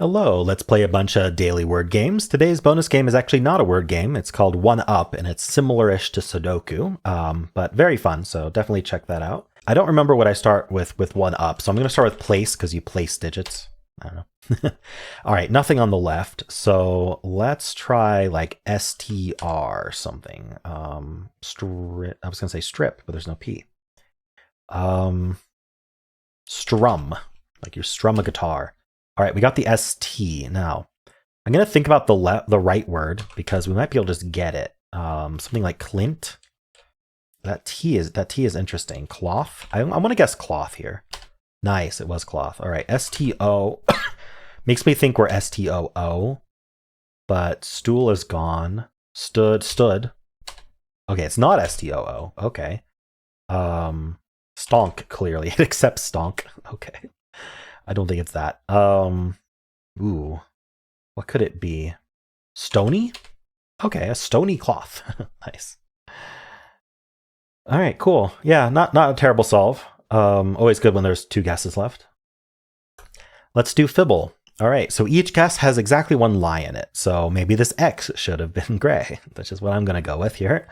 Hello, let's play a bunch of daily word games. Today's bonus game is actually not a word game. It's called OneUp, and it's similar-ish to Sudoku, but very fun, so definitely check that out. I don't remember what I start with OneUp, so I'm going to start with place, because you place digits. I don't know. All right, nothing on the left, so let's try like STR something. Strip. I was going to say strip, but there's no P. Strum, like you strum a guitar. All right, we got the ST. Now, I'm going to think about the right word because we might be able to just get it. Something like Clint. That T is interesting. Cloth. I'm going to guess cloth here. Nice, it was cloth. All right, STO makes me think we're STOO, but stool is gone. Stood. Okay, it's not STOO. Okay. Stonk, clearly. It accepts stonk. Okay. I don't think it's that. Ooh. What could it be? Stony? Okay, a stony cloth. Nice. All right, cool. Yeah, not a terrible solve. Always good when there's two guesses left. Let's do Fibble. All right, so each guess has exactly one lie in it. So maybe this X should have been gray, which is what I'm going to go with here.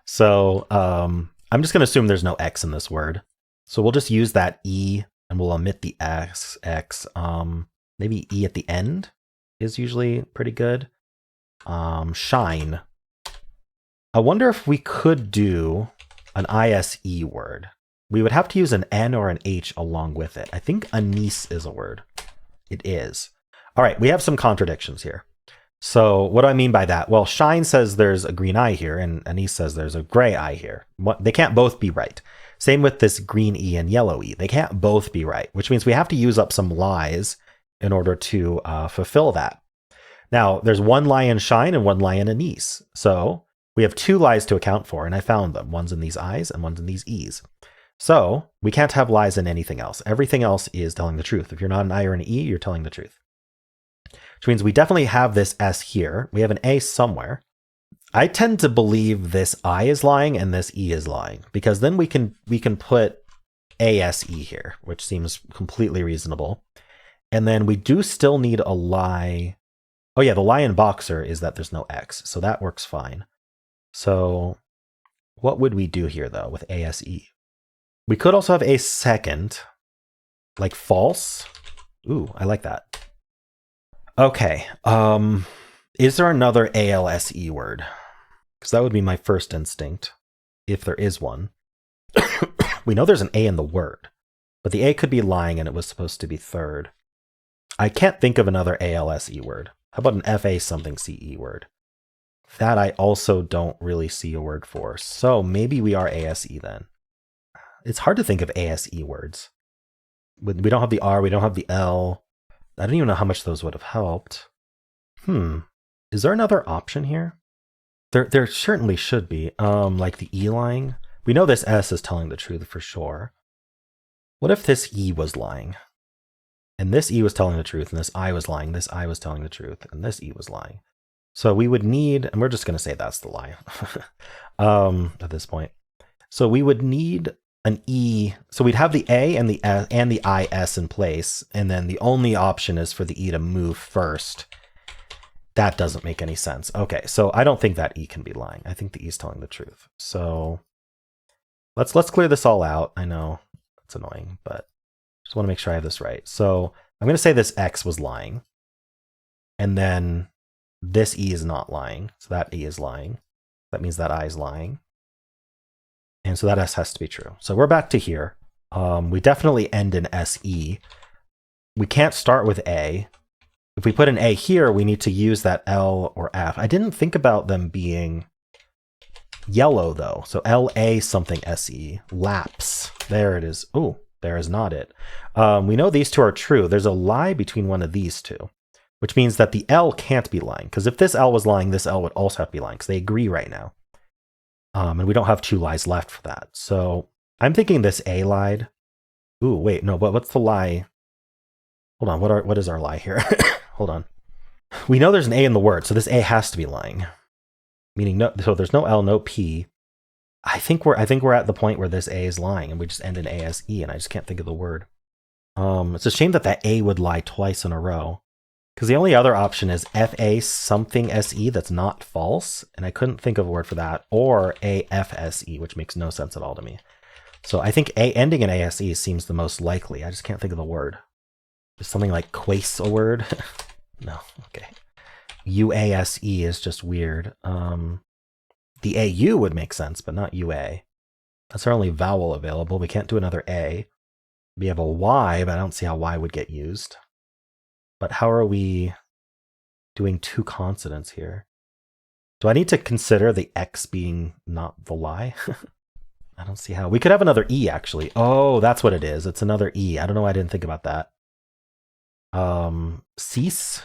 So I'm just going to assume there's no X in this word. So we'll just use that E and we'll omit the X. Maybe E at the end is usually pretty good. Shine. I wonder if we could do an ISE word. We would have to use an N or an H along with it. I think anise is a word. It is. All right, we have some contradictions here. So what do I mean by that? Well, shine says there's a green eye here, and anise says there's a gray eye here. They can't both be right. Same with this green E and yellow E. They can't both be right, which means we have to use up some lies in order to fulfill that. Now, there's one lie in shine and one lie in anise. So we have two lies to account for, and I found them. One's in these I's and one's in these E's. So we can't have lies in anything else. Everything else is telling the truth. If you're not an I or an E, you're telling the truth. Which means we definitely have this S here. We have an A somewhere. I tend to believe this I is lying and this E is lying, because then we can put ASE here, which seems completely reasonable. And then we do still need a lie. Oh yeah, the lie in Boxer is that there's no X, so that works fine. So what would we do here though with ASE? We could also have a second, like false. Ooh, I like that. Okay, is there another ALSE word? Because that would be my first instinct, if there is one. We know there's an A in the word, but the A could be lying and it was supposed to be third. I can't think of another ALSE word. How about an FA something CE word? That I also don't really see a word for. So maybe we are ASE then. It's hard to think of ASE words. We don't have the R, we don't have the L. I don't even know how much those would have helped. Is there another option here? There certainly should be. Like the E lying. We know this S is telling the truth for sure. What if this E was lying? And this E was telling the truth, and this I was lying, this I was telling the truth, and this E was lying. So we would need, and we're just going to say that's the lie at this point. So we would need an E. So we'd have the A and the S and the IS in place, and then the only option is for the E to move first. That doesn't make any sense. Okay, so I don't think that E can be lying. I think the E is telling the truth. So let's clear this all out. I know it's annoying, but just want to make sure I have this right. So I'm going to say this X was lying, and then this E is not lying. So that E is lying. That means that I is lying. And so that S has to be true. So we're back to here. We definitely end in SE. We can't start with A. If we put an A here, we need to use that L or F. I didn't think about them being yellow though. So LA something SE. Lapse. There it is. Oh, there is not it. We know these two are true. There's a lie between one of these two, which means that the L can't be lying. Because if this L was lying, this L would also have to be lying, because they agree right now. And we don't have two lies left for that. So I'm thinking this A lied. Ooh, wait, no, but what's the lie? Hold on, what is our lie here? Hold on. We know there's an A in the word, so this A has to be lying. Meaning no, so there's no L, no P. I think we're at the point where this A is lying, and we just end in ASE, and I just can't think of the word. It's a shame that that A would lie twice in a row. Because the only other option is FA something SE that's not false, and I couldn't think of a word for that, or AFSE, which makes no sense at all to me. So I think A ending in ASE seems the most likely. I just can't think of the word. Is something like quace a word? No, okay. UASE is just weird. The AU would make sense, but not UA. That's our only vowel available. We can't do another A. We have a Y, but I don't see how Y would get used. But how are we doing two consonants here? Do I need to consider the X being not the Y? I don't see how. We could have another E, actually. Oh, that's what it is. It's another E. I don't know why I didn't think about that. Cease?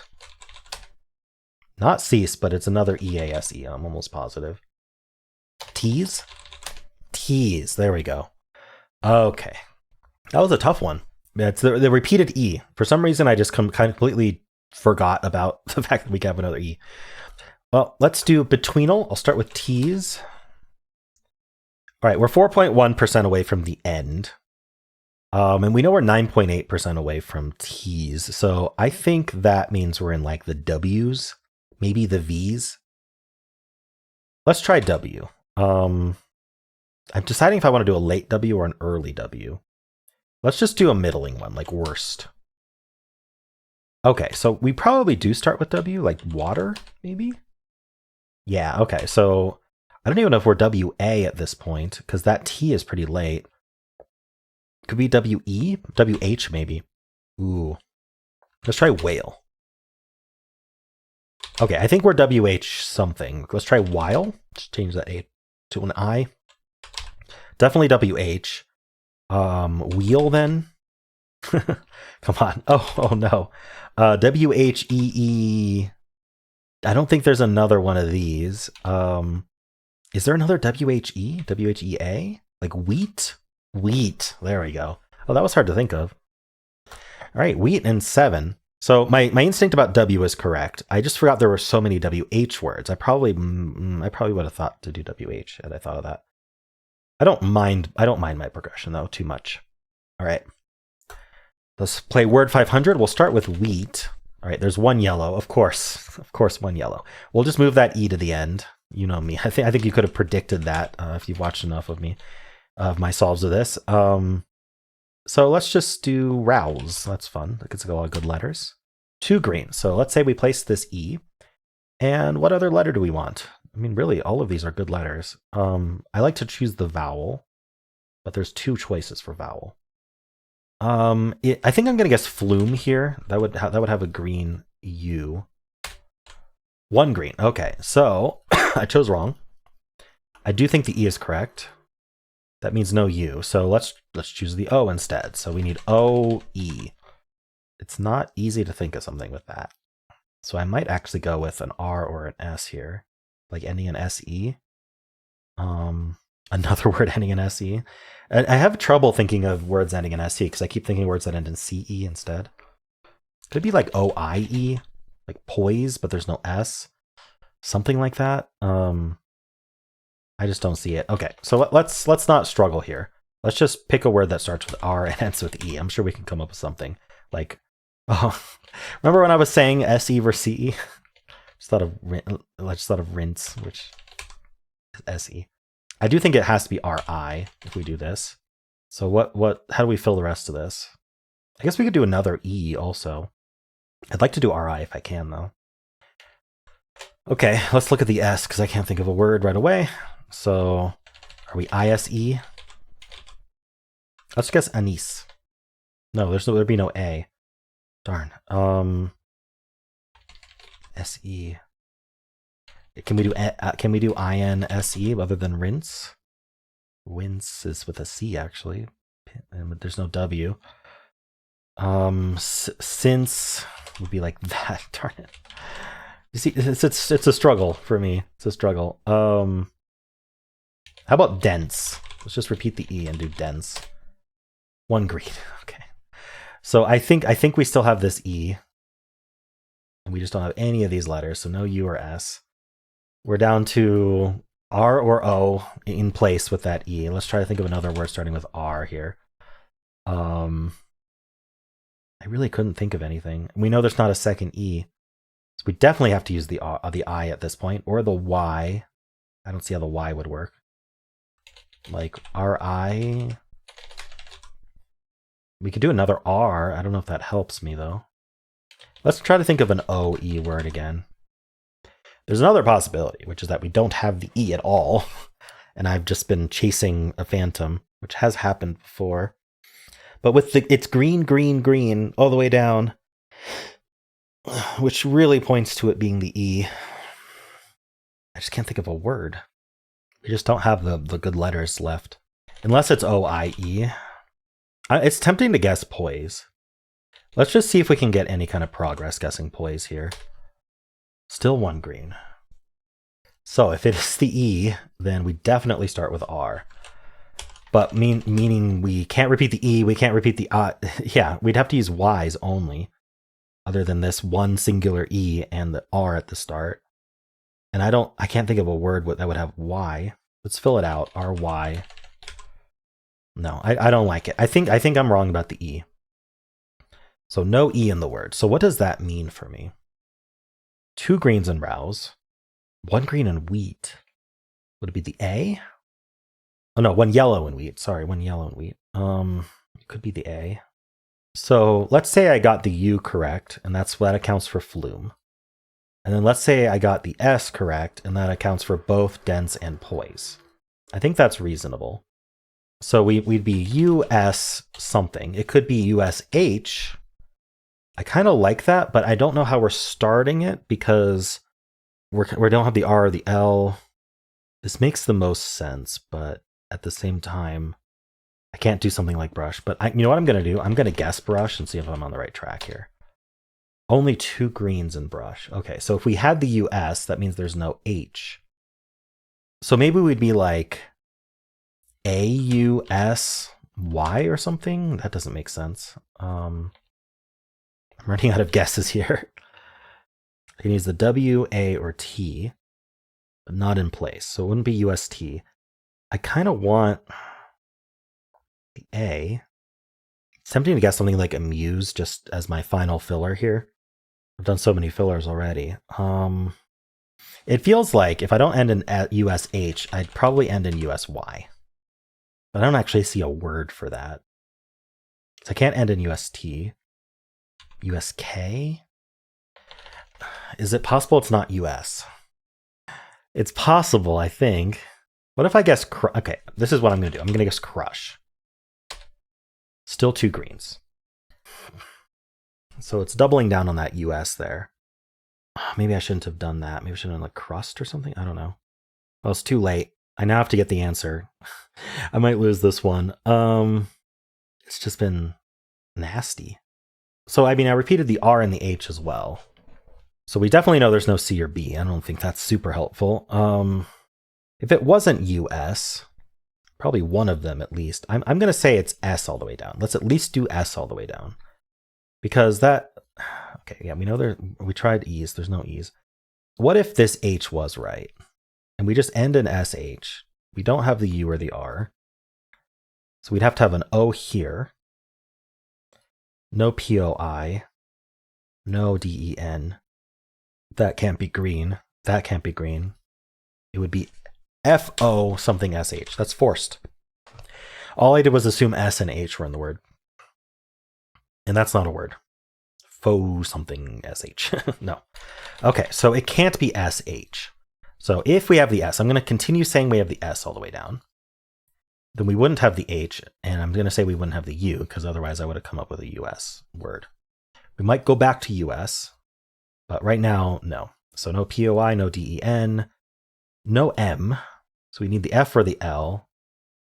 Not cease, but it's another EASE. I'm almost positive. Tease? Tease. There we go. Okay. That was a tough one. It's the repeated E. For some reason, I just completely forgot about the fact that we have another E. Well, let's do Betweenle. I'll start with tease. All right, we're 4.1% away from the end. And we know we're 9.8% away from tease. So I think that means we're in like the W's, maybe the V's. Let's try W. I'm deciding if I want to do a late W or an early W. Let's just do a middling one, like worst. Okay, so we probably do start with W, like water, maybe? Yeah, okay, so I don't even know if we're WA at this point, because that T is pretty late. Could be WE? WH, maybe. Ooh. Let's try whale. Okay, I think we're WH something. Let's try while. Just change that A to an I. Definitely WH. Wheel then? Come on. Oh no. WHEE. I don't think there's another one of these. Is there another WHE? WHEA? Like wheat? Wheat. There we go. Oh, that was hard to think of. All right, wheat and 7. So my instinct about W is correct. I just forgot there were so many WH words. I probably would have thought to do WH had I thought of that. I don't mind my progression though too much. All right. Let's play word 500. We'll start with wheat. All right, there's one yellow, of course, one yellow. We'll just move that E to the end. You know me. I think you could have predicted that if you've watched enough of me, of my solves of this. So let's just do rouse. That's fun. That gets a lot of good letters. 2 green. So let's say we place this E. And what other letter do we want? I mean, really, all of these are good letters. I like to choose the vowel, but there's 2 choices for vowel. I think I'm gonna guess flume here. That would have a green U. 1 green. Okay, so I chose wrong. I do think the E is correct. That means no U. So let's choose the O instead. So we need O-E. It's not easy to think of something with that. So I might actually go with an R or an S here, like ending in SE. Another word ending in SE. I have trouble thinking of words ending in SE because I keep thinking words that end in CE instead. Could it be like OIE, like poise, but there's no S? Something like that. I just don't see it. Okay, so let's not struggle here. Let's just pick a word that starts with R and ends with E. I'm sure we can come up with something. Like, oh, remember when I was saying SE versus CE? I just thought of rinse, which is SE. I do think it has to be RI if we do this. So how do we fill the rest of this? I guess we could do another E also. I'd like to do RI if I can, though. Okay, let's look at the S because I can't think of a word right away. So are we ISE? Let's guess anise. No, there'd be no A. Darn. SE. Can we do INSE other than rinse? Wince is with a C actually, and there's no W. Since would be like that. Darn it. You see, it's a struggle for me. It's a struggle. How about dense? Let's just repeat the E and do dense. 1 green. Okay. So I think we still have this E, and we just don't have any of these letters. So no U or S. We're down to R or O in place with that E. Let's try to think of another word starting with R here. I really couldn't think of anything. We know there's not a second E. So we definitely have to use the I at this point, or the Y. I don't see how the Y would work. Like RI. We could do another R. I don't know if that helps me, though. Let's try to think of an OE word again. There's another possibility, which is that we don't have the E at all. And I've just been chasing a phantom, which has happened before. But with it's green, green, green all the way down, which really points to it being the E. I just can't think of a word. We just don't have the good letters left. Unless it's OIE. It's tempting to guess poise. Let's just see if we can get any kind of progress guessing poise here. Still one green. So if it is the E, then we definitely start with R. But meaning we can't repeat the E, we can't repeat the I. Yeah, we'd have to use Y's only, other than this one singular E and the R at the start. And I can't think of a word that would have Y. Let's fill it out. RY. No, I don't like it. I think I'm wrong about the E. So no E in the word. So what does that mean for me? 2 greens in rouse. 1 green in wheat. Would it be the A? Oh no, 1 yellow in wheat. Sorry, 1 yellow in wheat. It could be the A. So let's say I got the U correct, and that accounts for flume. And then let's say I got the S correct, and that accounts for both dense and poise. I think that's reasonable. So we'd be US something. It could be USH. I kind of like that, but I don't know how we're starting it because we don't have the R or the L. This makes the most sense, but at the same time, I can't do something like brush. But you know what I'm going to do? I'm going to guess brush and see if I'm on the right track here. Only 2 greens in brush. Okay, so if we had the US, that means there's no H. So maybe we'd be like AUSY or something? That doesn't make sense. I'm running out of guesses here. I can use the W, A, or T, but not in place. So it wouldn't be UST. I kind of want the A. It's tempting to guess something like amuse just as my final filler here. I've done so many fillers already. It feels like if I don't end in USH, I'd probably end in USY. But I don't actually see a word for that. So I can't end in UST. USK? Is it possible it's not US? It's possible, I think. What if I guess... Okay, this is what I'm going to do. I'm going to guess crush. Still 2 greens. So it's doubling down on that US there. Maybe I shouldn't have done that. Maybe I should have done like crust or something. I don't know. Well, it's too late. I now have to get the answer. I might lose this one. It's just been nasty. So, I mean, I repeated the R and the H as well. So we definitely know there's no C or B. I don't think that's super helpful. If it wasn't US, probably one of them at least. I'm going to say it's S all the way down. Let's at least do S all the way down. Because that... Okay, yeah, we know we tried E's. There's no E's. What if this H was right? And we just end in SH. We don't have the U or the R. So we'd have to have an O here. No POI. No DEN. That can't be green. That can't be green. It would be FO something SH. That's forced. All I did was assume S and H were in the word. And that's not a word. Faux something SH. No. Okay, so it can't be SH. So if we have the S, I'm going to continue saying we have the S all the way down. Then we wouldn't have the H, and I'm going to say we wouldn't have the U, because otherwise I would have come up with a US word. We might go back to US, but right now, no. So no POI, no DEN, no M. So we need the F or the L.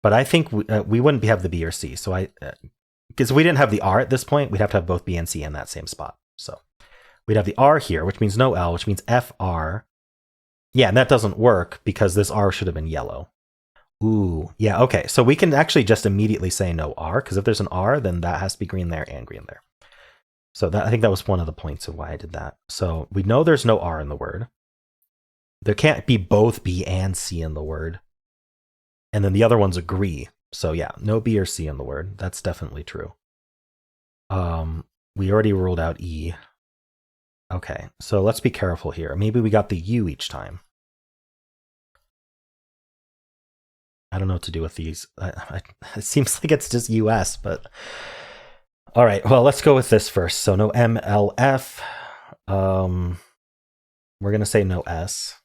But I think we wouldn't have the B or C. So because we didn't have the R at this point, we'd have to have both B and C in that same spot. So we'd have the R here, which means no L, which means FR. Yeah, and that doesn't work because this R should have been yellow. Ooh, yeah, okay. So we can actually just immediately say no R, because if there's an R, then that has to be green there and green there. So I think that was one of the points of why I did that. So we know there's no R in the word. There can't be both B and C in the word. And then the other ones agree. So yeah, no B or C in the word. That's definitely true. We already ruled out E. Okay, so let's be careful here. Maybe we got the U each time. I don't know what to do with these. It seems like it's just US, but... All right, well, let's go with this first. So no M, L, F. We're going to say no S.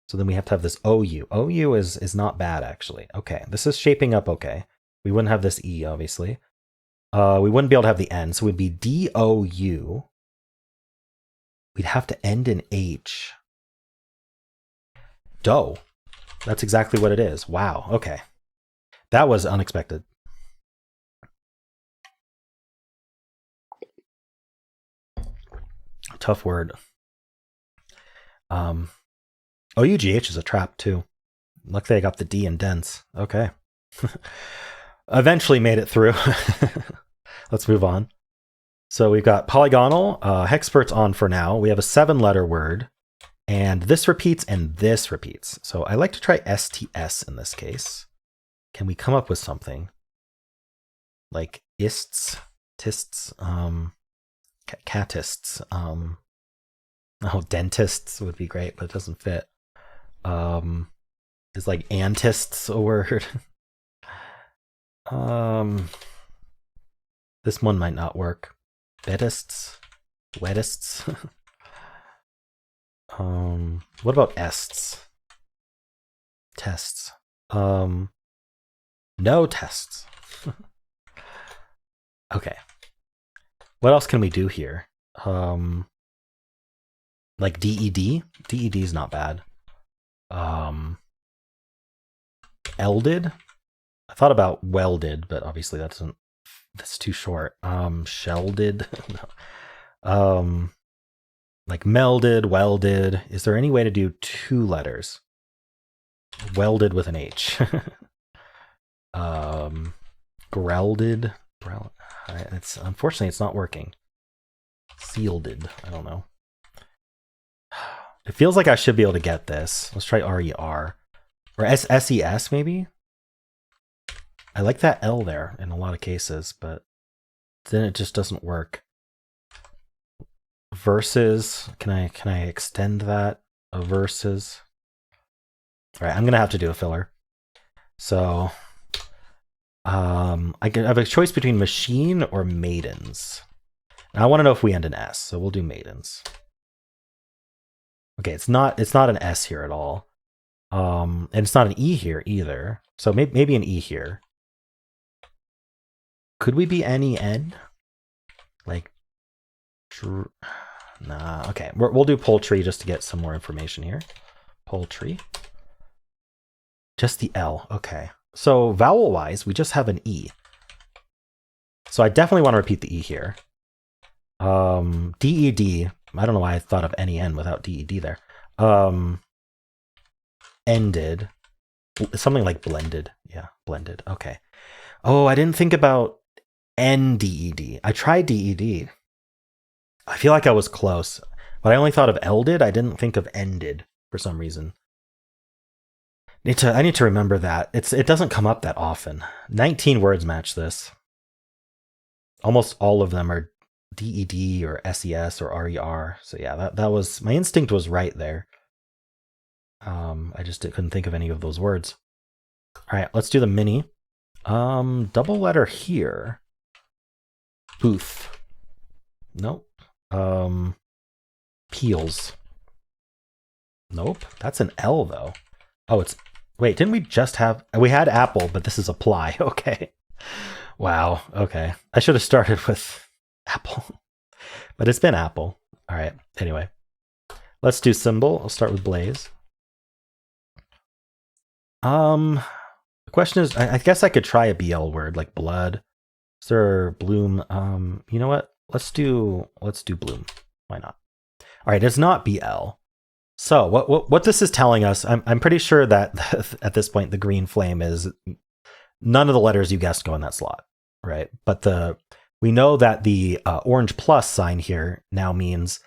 So then we have to have this OU. OU is not bad, actually. Okay, this is shaping up okay. We wouldn't have this E, obviously. We wouldn't be able to have the N, so it would be D-O-U. We'd have to end in H. Dough. That's exactly what it is. Wow, okay. That was unexpected. Tough word. OUGH is a trap, too. Luckily I got the D in dense. Okay. Eventually made it through. Let's move on. So we've got Polygonle. Hexpert's on for now. We have a 7-letter word. And this repeats and this repeats. So I like to try STS in this case. Can we come up with something? Like ists, tists, catists, oh, dentists would be great, but it doesn't fit. Is like antists a word? This one might not work. Bedists, wettists. What about ests? Tests. No tests. Okay. What else can we do here? Like DED? DED is not bad. Elded? I thought about welded, but obviously that's too short. Shelded? No. Like melded, welded. Is there any way to do 2 letters? Welded with an H. Grelded. Unfortunately, it's not working. Sealeded. I don't know. It feels like I should be able to get this. Let's try RER. Or SES, maybe? I like that L there in a lot of cases, but then it just doesn't work. Versus. Can I extend that? A versus. All right, I'm gonna have to do a filler. So I have a choice between machine or maidens. And I want to know if we end in S, so we'll do maidens. Okay, it's not an S here at all. And it's not an E here either. So maybe an E here. Could we be N-E-N? Like, nah, okay. We'll do poultry just to get some more information here. Poultry. Just the L, okay. So vowel-wise, we just have an E. So I definitely want to repeat the E here. D-E-D. I don't know why I thought of N-E-N without D-E-D there. Ended. Something like blended. Yeah, blended. Okay. Oh, I didn't think about N-D-E-D. I tried D-E-D. I feel like I was close, but I only thought of elded. I didn't think of ended for some reason. I need to remember that. It doesn't come up that often. 19 words match this. Almost all of them are DED or SES or RER. So yeah, that was my instinct was right there. I just couldn't think of any of those words. All right, let's do the mini. Double letter here. Booth. Nope. Peels. Nope. That's an L though. Oh, it's wait, didn't we just have we had apple, but this is apply. Okay. Wow. Okay. I should have started with apple. But it's been apple. All right. Anyway. Let's do Symble. I'll start with Blaze. The question is, I guess I could try a BL word like blood. Is there bloom? You know what? Let's do bloom. Why not? All right, it's not BL. So what this is telling us, I'm pretty sure that at this point the green flame is none of the letters you guessed go in that slot, right? But we know that the orange plus sign here now means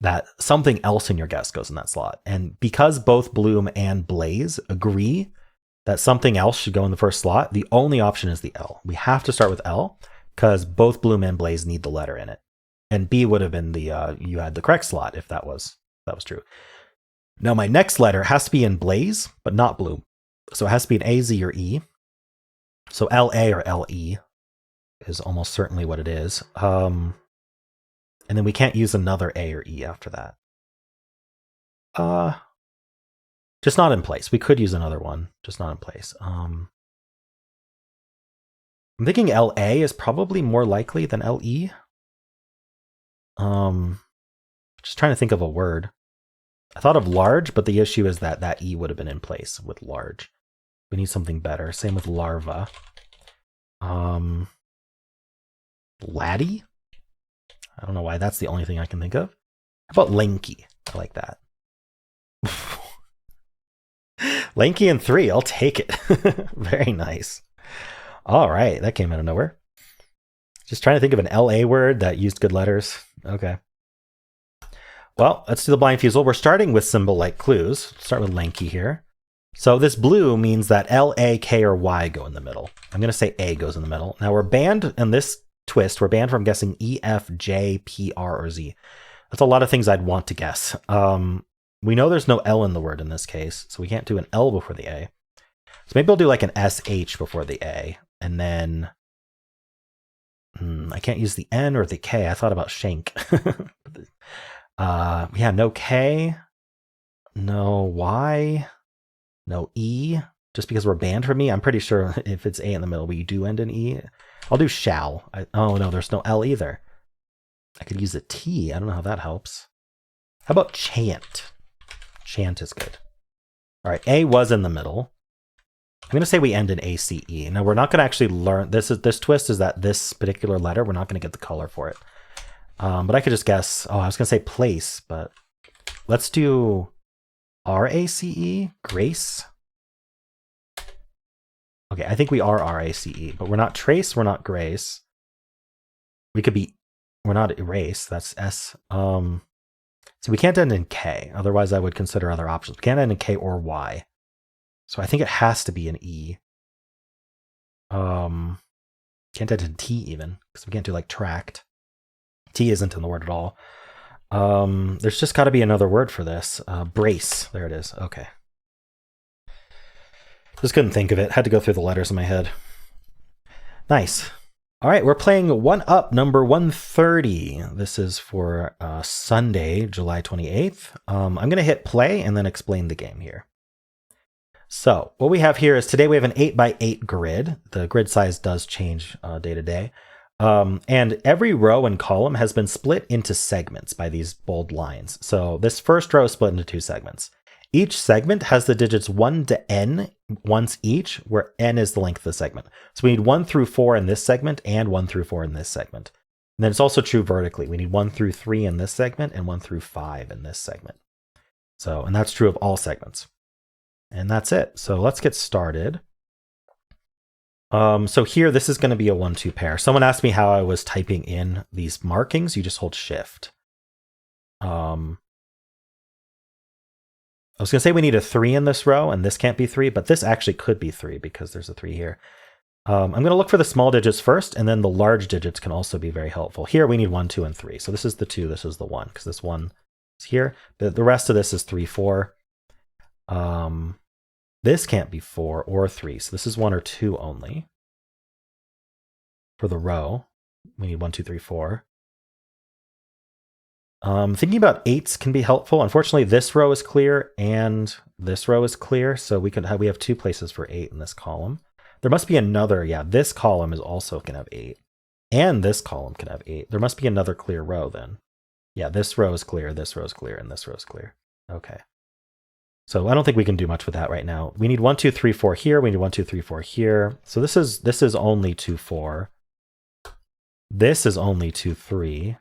that something else in your guess goes in that slot. And because both Bloom and Blaze agree that something else should go in the first slot, the only option is the L. We have to start with L because both Bloom and Blaze need the letter in it. And B would have been the you had the correct slot if that was true. Now my next letter has to be in blaze, but not blue. So it has to be an A, Z, or E. So LA or LE is almost certainly what it is. And then we can't use another A or E after that. Just not in place. We could use another one, just not in place. I'm thinking LA is probably more likely than LE. Just trying to think of a word. I thought of large, but the issue is that that E would have been in place with large. We need something better. Same with larva. Laddie? I don't know why that's the only thing I can think of. How about lanky? I like that. Lanky and 3, I'll take it. Very nice. All right, that came out of nowhere. Just trying to think of an LA word that used good letters. Okay. Well, let's do the blind Fusele. We're starting with symbol-like clues. Start with lanky here. So this blue means that L, A, K, or Y go in the middle. I'm going to say A goes in the middle. Now we're banned in this twist. We're banned from guessing E, F, J, P, R, or Z. That's a lot of things I'd want to guess. We know there's no L in the word in this case, so we can't do an L before the A. So maybe we'll do like an SH before the A. And then I can't use the N or the K. I thought about shank. Yeah, no K, no Y, no E, just because we're banned from E. I'm pretty sure if it's A in the middle, we do end in E. I'll do shall. Oh no, there's no L either. I could use a T. I don't know how that helps. How about chant? Chant is good. All right, A was in the middle. I'm going to say we end in ACE. Now we're not going to actually learn, this twist is that this particular letter, we're not going to get the color for it. But I could just guess, I was going to say place, but let's do RACE, Grace. Okay, I think we are RACE, but we're not Trace, we're not Grace. We could be, we're not Erase, that's S. So we can't end in K, otherwise I would consider other options. We can't end in K or Y. So I think it has to be an E. Can't end in T even, because we can't do like tract. T isn't in the word at all. There's just got to be another word for this. Brace. There it is. Okay. Just couldn't think of it. Had to go through the letters in my head. Nice. All right, we're playing OneUp number 130. This is for Sunday, July 28th. I'm going to hit play and then explain the game here. So what we have here is today we have an 8x8 grid. The grid size does change day to day. And every row and column has been split into segments by these bold lines. So this first row is split into 2 segments. Each segment has the digits 1 to n once each, where n is the length of the segment. So we need 1 through 4 in this segment and 1 through 4 in this segment. And then it's also true vertically. We need 1 through 3 in this segment and 1 through 5 in this segment. So, and that's true of all segments. And that's it. So let's get started. So here, this is going to be a 1-2 pair. Someone asked me how I was typing in these markings. You just hold shift. I was going to say we need a 3 in this row, and this can't be 3, but this actually could be 3 because there's a 3 here. I'm going to look for the small digits first, and then the large digits can also be very helpful. Here we need 1, 2, and 3. So this is the 2, this is the 1, because this 1 is here. The rest of this is 3, 4. This can't be 4 or 3, so this is 1 or 2 only. For the row, we need 1, 2, 3, 4. Thinking about 8s can be helpful. Unfortunately, this row is clear and this row is clear, so we have 2 places for 8 in this column. There must be another, yeah, this column is also can have 8. And this column can have 8. There must be another clear row then. Yeah, this row is clear, and this row is clear. Okay. So I don't think we can do much with that right now. We need 1, 2, 3, 4 here. We need 1, 2, 3, 4 here. So this is only 2, 4. This is only 2, 3.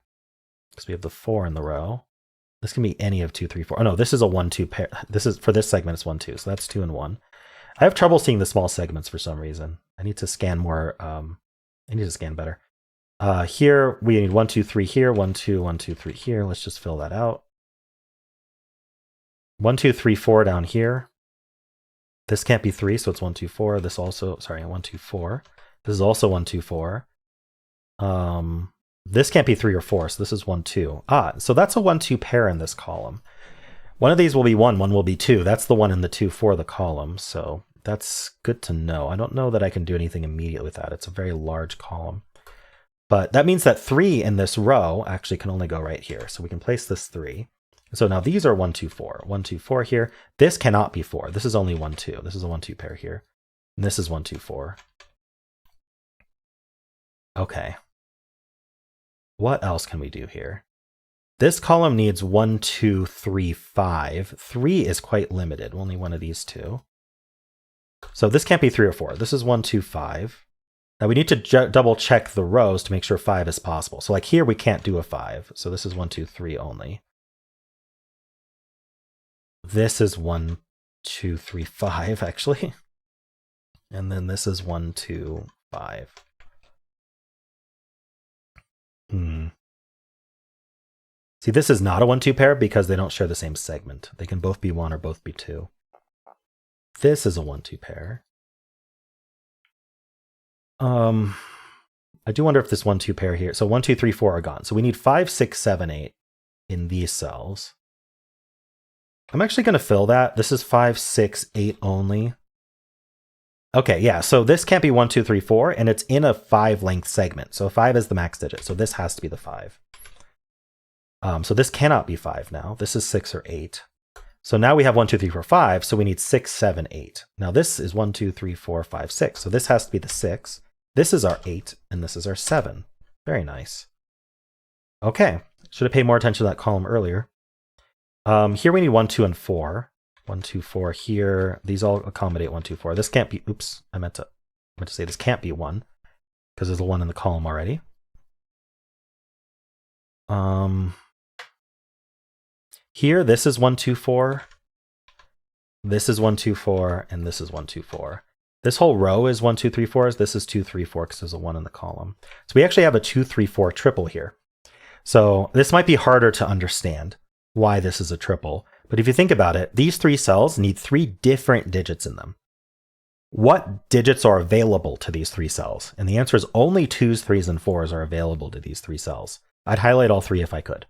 Because we have the 4 in the row. This can be any of 2, 3, 4. Oh no, this is a 1, 2 pair. This is for this segment, it's 1, 2. So that's 2 and 1. I have trouble seeing the small segments for some reason. I need to scan more. I need to scan better. Here we need 1, 2, 3 here. 1, 2, 1, 2, 3 here. Let's just fill that out. 1, 2, 3, 4 down here. This can't be 3, so it's 1, 2, 4. This also, sorry, 1, 2, 4. This is also 1, 2, 4. This can't be 3 or 4, so this is 1, 2. Ah, so that's a 1, 2 pair in this column. One of these will be 1, one will be 2. That's the 1 and the 2 for the column, so that's good to know. I don't know that I can do anything immediately with that. It's a very large column. But that means that 3 in this row actually can only go right here. So we can place this 3. So now these are 1, 2, 4. 1, 2, 4 here. This cannot be 4. This is only 1, 2. This is a 1, 2 pair here. And this is 1, 2, 4. Okay. What else can we do here? This column needs 1, 2, 3, 5. 3 is quite limited. Only one of these two. So this can't be 3 or 4. This is 1, 2, 5. Now we need to double check the rows to make sure 5 is possible. So like here we can't do a 5. So this is 1, 2, 3 only. This is 1, 2, 3, 5 actually. And then this is 1, 2, 5. See, this is not a 1, 2 pair because they don't share the same segment. They can both be 1 or both be 2. This is a 1, 2 pair. I do wonder if this 1, 2 pair here. So 1, 2, 3, 4 are gone. So we need 5, 6, 7, 8 in these cells. I'm actually going to fill that. This is 5, 6, 8 only. Okay, yeah, so this can't be 1, 2, 3, 4, and it's in a 5 length segment. So 5 is the max digit. So this has to be the 5. So this cannot be 5 now. This is 6 or 8. So now we have 1, 2, 3, 4, 5. So we need 6, 7, 8. Now this is 1, 2, 3, 4, 5, 6. So this has to be the 6. This is our 8, and this is our 7. Very nice. Okay, should have paid more attention to that column earlier. Here we need 1, 2, and 4. 1, 2, 4 here. These all accommodate 1, 2, 4. This can't be, oops, I meant to say this can't be 1, because there's a 1 in the column already. Here, this is 1, 2, 4. This is 1, 2, 4, and this is 1, 2, 4. This whole row is 1, 2, 3, 4. This is 2, 3, 4 because there's a 1 in the column. So we actually have a 2, 3, 4 triple here. So this might be harder to understand why this is a triple. But if you think about it, these 3 cells need 3 different digits in them. What digits are available to these 3 cells? And the answer is only 2s, 3s, and 4s are available to these 3 cells. I'd highlight all 3 if I could.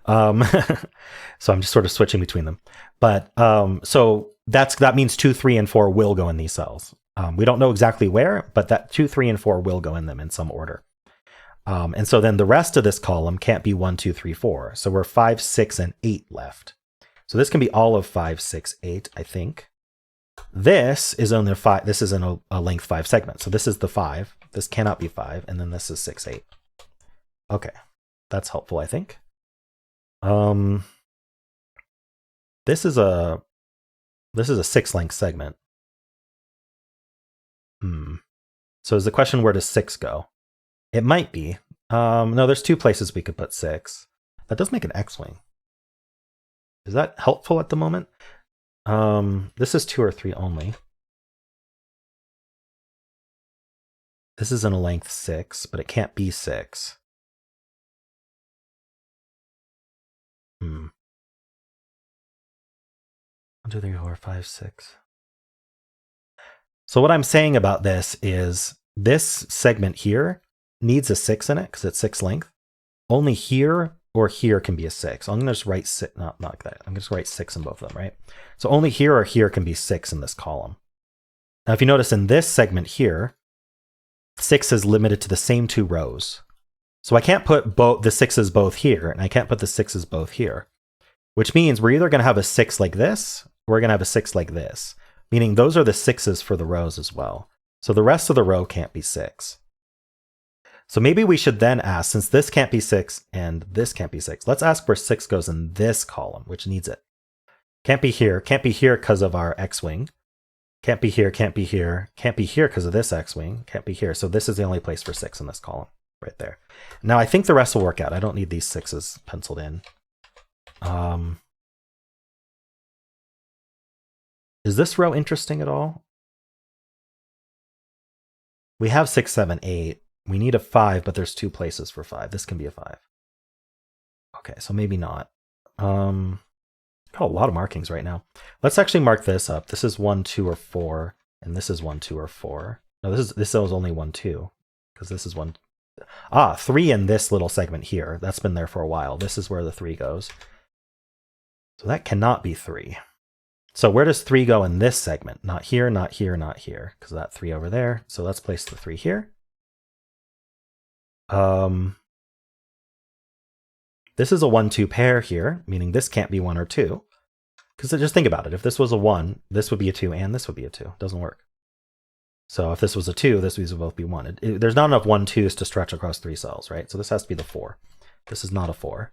So I'm just sort of switching between them. But so that means 2, 3, and 4 will go in these cells. We don't know exactly where, but that 2, 3, and 4 will go in them in some order. And so then the rest of this column can't be 1, 2, 3, 4. So we're 5, 6, and 8 left. So this can be all of 5, 6, 8, I think. This is only 5. This is in a length 5 segment. So this is the 5. This cannot be 5. And then this is 6, 8. Okay. That's helpful, I think. This is a 6 length segment. So is the question, where does 6 go? It might be. No, there's 2 places we could put 6. That does make an X-wing. Is that helpful at the moment? This is 2 or 3 only. This is in a length 6, but it can't be 6. 1, 2, 3, 4, 5, 6. So what I'm saying about this is this segment here needs a 6 in it because it's 6 length. Only here or here can be a 6. I'm going to just write 6, not like that. I'm going to just write 6 in both of them, right? So only here or here can be 6 in this column. Now, if you notice in this segment here, 6 is limited to the same 2 rows. So I can't put the 6s both here, and I can't put the 6s both here, which means we're either going to have a 6 like this, or we're going to have a 6 like this, meaning those are the 6s for the rows as well. So the rest of the row can't be 6. So maybe we should then ask, since this can't be 6 and this can't be 6, let's ask where 6 goes in this column, which needs it. Can't be here because of our X-wing. Can't be here, can't be here, can't be here because of this X-wing, can't be here. So this is the only place for 6 in this column, right there. Now I think the rest will work out. I don't need these 6s penciled in. Is this row interesting at all? We have 6, 7, 8. We need a 5, but there's 2 places for 5. This can be a 5. Okay, so maybe not. Got a lot of markings right now. Let's actually mark this up. This is 1, 2, or 4, and this is 1, 2, or 4. No, this is only 1, 2, because this is 1. 3 in this little segment here. That's been there for a while. This is where the 3 goes. So that cannot be 3. So where does 3 go in this segment? Not here, not here, not here, because that 3 over there. So let's place the 3 here. This is a 1-2 pair here, meaning this can't be 1 or 2. Because just think about it. If this was a 1, this would be a 2, and this would be a 2. It doesn't work. So if this was a 2, this would both be 1. There's not enough 1-2s to stretch across 3 cells, right? So this has to be the 4. This is not a 4.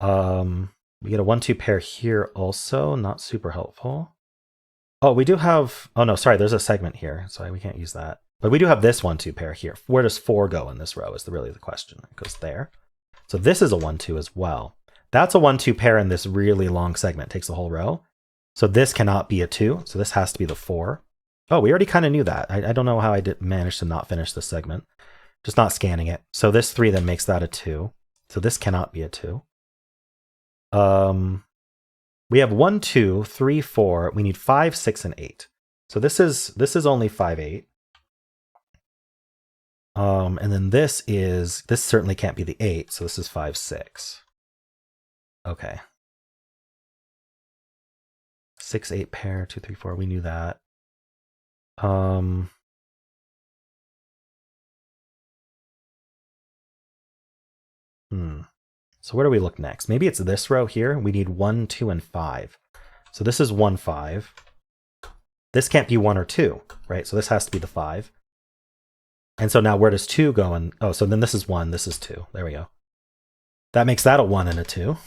We get a 1-2 pair here also, not super helpful. Oh, we do have, oh no, sorry, there's a segment here. Sorry, we can't use that. But we do have this 1-2 pair here. Where does 4 go in this row is really the question. It goes there. So this is a 1-2 as well. That's a 1-2 pair in this really long segment. It takes the whole row. So this cannot be a 2. So this has to be the 4. Oh, we already kind of knew that. I don't know how I managed to not finish this segment. Just not scanning it. So this 3 then makes that a 2. So this cannot be a 2. We have 1, 2, 3, 4. We need 5, 6, and 8. So this is only 5, 8. And then this certainly can't be the 8. So this is 5, 6. Okay. 6, 8 pair, 2, 3, 4. We knew that. So where do we look next? Maybe it's this row here. We need 1, 2, and 5. So this is 1, 5. This can't be 1 or 2, right? So this has to be the 5. And so now where does 2 go? And oh, so then this is 1, this is 2. There we go. That makes that a 1 and a 2.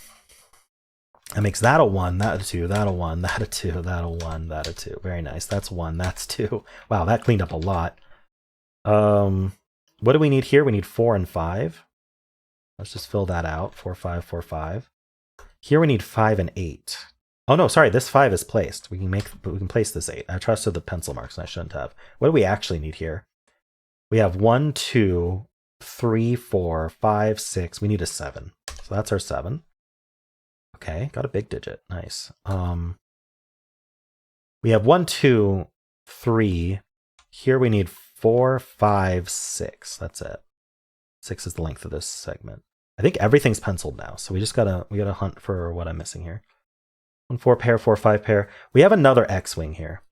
That makes that a 1, that a 2, that a 1, that a 2, that a 1, that a 2. Very nice. That's 1, that's 2. Wow, that cleaned up a lot. What do we need here? We need 4 and 5. Let's just fill that out. 4, 5, 4, 5. Here we need 5 and 8. Oh no, sorry, this 5 is placed. We can place this 8. I trusted the pencil marks and I shouldn't have. What do we actually need here? We have 1, 2, 3, 4, 5, 6. We need a 7. So that's our 7. Okay, got a big digit. Nice. We have 1, 2, 3. Here we need 4, 5, 6. That's it. 6 is the length of this segment. I think everything's penciled now, so we gotta hunt for what I'm missing here. 1, 4 pair, 4, 5 pair. We have another X-wing here.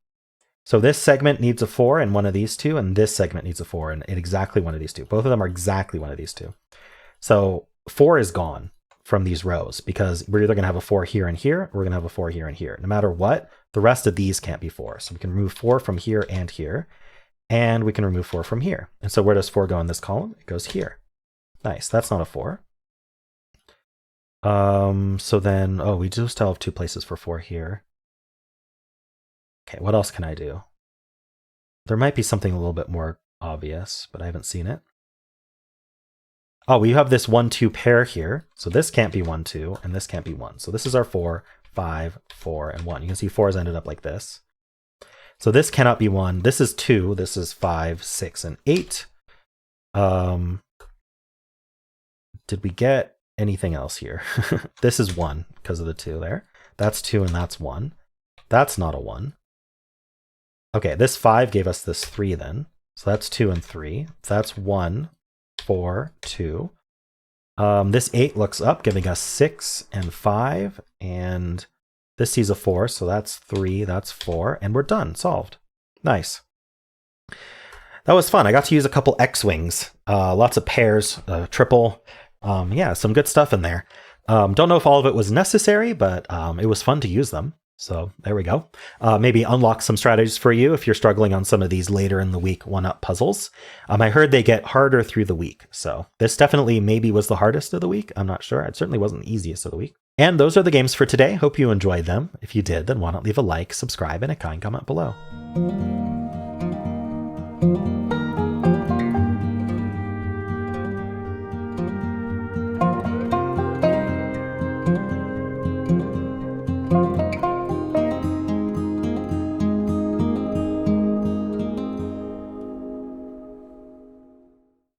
So this segment needs a 4 in one of these two, and this segment needs a 4 in exactly one of these two. Both of them are exactly one of these two. So 4 is gone from these rows because we're either going to have a 4 here and here, or we're going to have a 4 here and here. No matter what, the rest of these can't be 4. So we can remove 4 from here and here, and we can remove 4 from here. And so where does 4 go in this column? It goes here. Nice. That's not a 4. So then, oh, we do still have 2 places for 4 here. Okay, what else can I do? There might be something a little bit more obvious, but I haven't seen it. Oh, we have this 1, 2 pair here. So this can't be 1, 2, and this can't be 1. So this is our 4, 5, 4, and 1. You can see 4 has ended up like this. So this cannot be 1. This is 2. This is 5, 6, and 8. Did we get anything else here? This is 1 because of the 2 there. That's 2 and that's 1. That's not a 1. Okay, this 5 gave us this 3 then. So that's 2 and 3. That's 1, 4, 2. This 8 looks up, giving us 6 and 5. And this sees a 4, so that's 3, that's 4. And we're done, solved. Nice. That was fun. I got to use a couple X-wings. Lots of pairs, triple. Yeah, some good stuff in there. Don't know if all of it was necessary, but it was fun to use them. So there we go. Maybe unlock some strategies for you if you're struggling on some of these later in the week OneUp puzzles. I heard they get harder through the week. So this definitely maybe was the hardest of the week. I'm not sure. It certainly wasn't the easiest of the week. And those are the games for today. Hope you enjoyed them. If you did, then why not leave a like, subscribe, and a kind comment below.